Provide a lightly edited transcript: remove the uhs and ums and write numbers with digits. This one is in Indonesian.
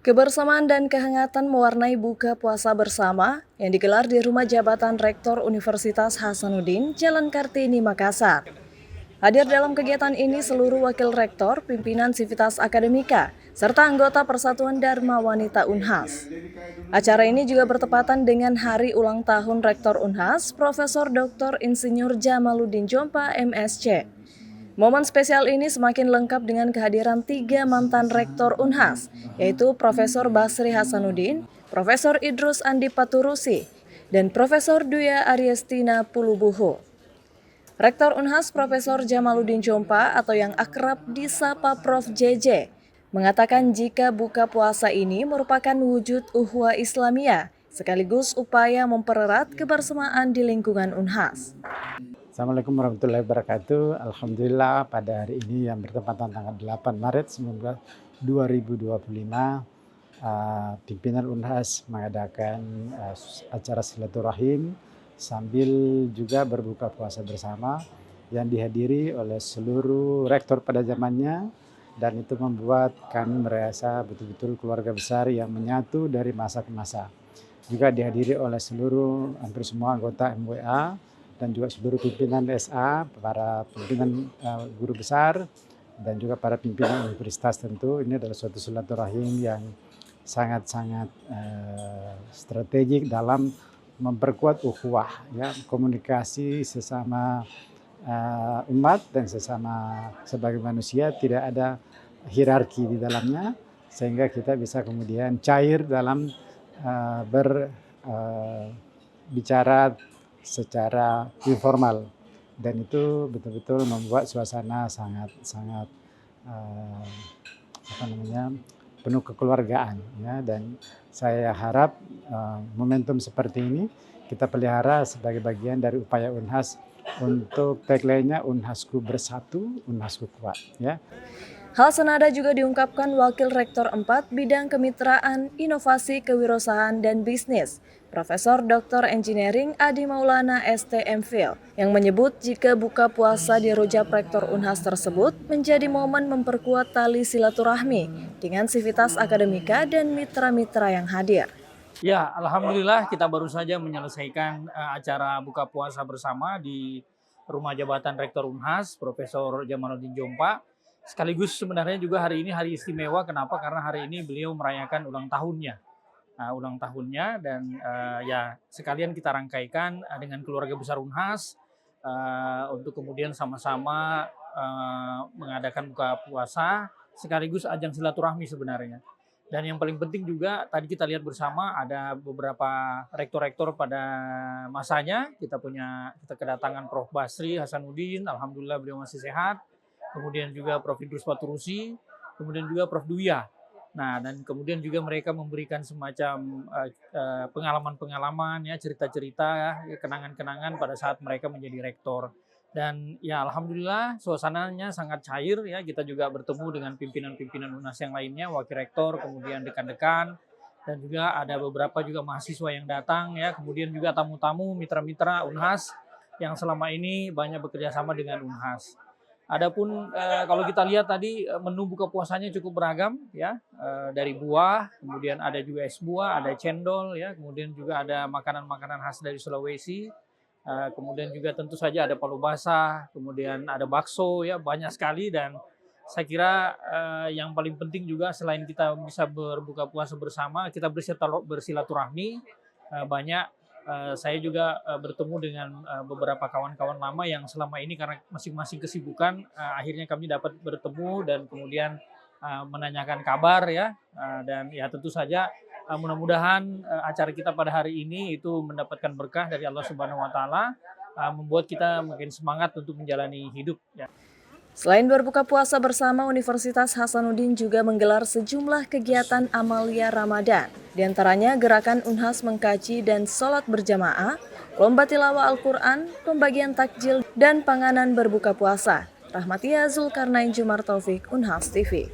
Kebersamaan dan kehangatan mewarnai buka puasa bersama yang digelar di Rumah Jabatan Rektor Universitas Hasanuddin, Jalan Kartini, Makassar. Hadir dalam kegiatan ini seluruh wakil rektor, pimpinan Sivitas Akademika, serta anggota Persatuan Dharma Wanita Unhas. Acara ini juga bertepatan dengan hari ulang tahun Rektor Unhas, Profesor Dr. Insinyur Jamaluddin Jompa, MSc. Momen spesial ini semakin lengkap dengan kehadiran 3 mantan Rektor Unhas, yaitu Profesor Basri Hasanuddin, Profesor Idrus Andi Paturusi, dan Profesor Duya Ariestina Pulubuhu. Rektor Unhas Profesor Jamaluddin Jompa atau yang akrab disapa Prof. JJ mengatakan jika buka puasa ini merupakan wujud ukhuwah Islamiyah sekaligus upaya mempererat kebersamaan di lingkungan Unhas. Assalamualaikum warahmatullahi wabarakatuh. Alhamdulillah pada hari ini yang bertepatan tanggal 8 Maret 2025 pimpinan Unhas mengadakan acara silaturahim sambil juga berbuka puasa bersama yang dihadiri oleh seluruh rektor pada zamannya, dan itu membuat kami merasa betul-betul keluarga besar yang menyatu dari masa ke masa. Juga dihadiri oleh seluruh hampir semua anggota MWA dan juga seluruh pimpinan SA, para pimpinan guru besar, dan juga para pimpinan universitas. Tentu ini adalah suatu silaturahim yang sangat-sangat strategik dalam memperkuat ukhuwah, ya, komunikasi sesama umat dan sesama sebagai manusia, tidak ada hierarki di dalamnya, sehingga kita bisa kemudian cair dalam berbicara secara informal, dan itu betul-betul membuat suasana sangat penuh kekeluargaan, ya. Dan saya harap momentum seperti ini kita pelihara sebagai bagian dari upaya Unhas untuk tagline-nya Unhasku bersatu, Unhasku kuat, ya. Hal senada juga diungkapkan Wakil Rektor 4 Bidang Kemitraan, Inovasi, Kewirausahaan, dan Bisnis, Profesor Dr. Engineering Adi Maulana STMphil, yang menyebut jika buka puasa di Rujab Rektor Unhas tersebut menjadi momen memperkuat tali silaturahmi dengan Sivitas Akademika dan mitra-mitra yang hadir. Ya, alhamdulillah kita baru saja menyelesaikan acara buka puasa bersama di Rumah Jabatan Rektor Unhas, Profesor Jamaluddin Jompa. Sekaligus sebenarnya juga hari ini hari istimewa. Kenapa? Karena hari ini beliau merayakan ulang tahunnya. Dan ya sekalian kita rangkaikan dengan keluarga besar Unhas untuk kemudian sama-sama mengadakan buka puasa sekaligus ajang silaturahmi sebenarnya. Dan yang paling penting juga tadi kita lihat bersama ada beberapa rektor-rektor pada masanya. Kita kedatangan Prof. Basri Hasanuddin, alhamdulillah beliau masih sehat. Kemudian juga Prof. Idrus Paturusi, kemudian juga Prof. Duya. Nah, dan kemudian juga mereka memberikan semacam pengalaman-pengalaman, ya, cerita-cerita, ya, kenangan-kenangan pada saat mereka menjadi rektor. Dan ya alhamdulillah suasananya sangat cair, ya. Kita juga bertemu dengan pimpinan-pimpinan Unhas yang lainnya, wakil rektor, kemudian dekan-dekan, dan juga ada beberapa juga mahasiswa yang datang, ya. Kemudian juga tamu-tamu, mitra-mitra Unhas yang selama ini banyak bekerja sama dengan Unhas. Adapun kalau kita lihat tadi menu buka puasanya cukup beragam, ya, dari buah, kemudian ada juga es buah, ada cendol, ya, kemudian juga ada makanan-makanan khas dari Sulawesi, kemudian juga tentu saja ada palu basah, kemudian ada bakso, ya, banyak sekali. Dan saya kira yang paling penting juga selain kita bisa berbuka puasa bersama, kita bersilaturahmi banyak. Saya juga bertemu dengan beberapa kawan-kawan lama yang selama ini karena masing-masing kesibukan akhirnya kami dapat bertemu dan kemudian menanyakan kabar, ya. Dan ya tentu saja mudah-mudahan acara kita pada hari ini itu mendapatkan berkah dari Allah Subhanahu wa taala, membuat kita makin semangat untuk menjalani hidup, ya. Selain berbuka puasa bersama, Universitas Hasanuddin juga menggelar sejumlah kegiatan amalia Ramadan. Di antaranya gerakan Unhas mengkaji dan sholat berjamaah, lomba tilawah Al-Quran, pembagian takjil, dan panganan berbuka puasa. Rahmatia Zulkarnain Jumar Taufik, Unhas TV.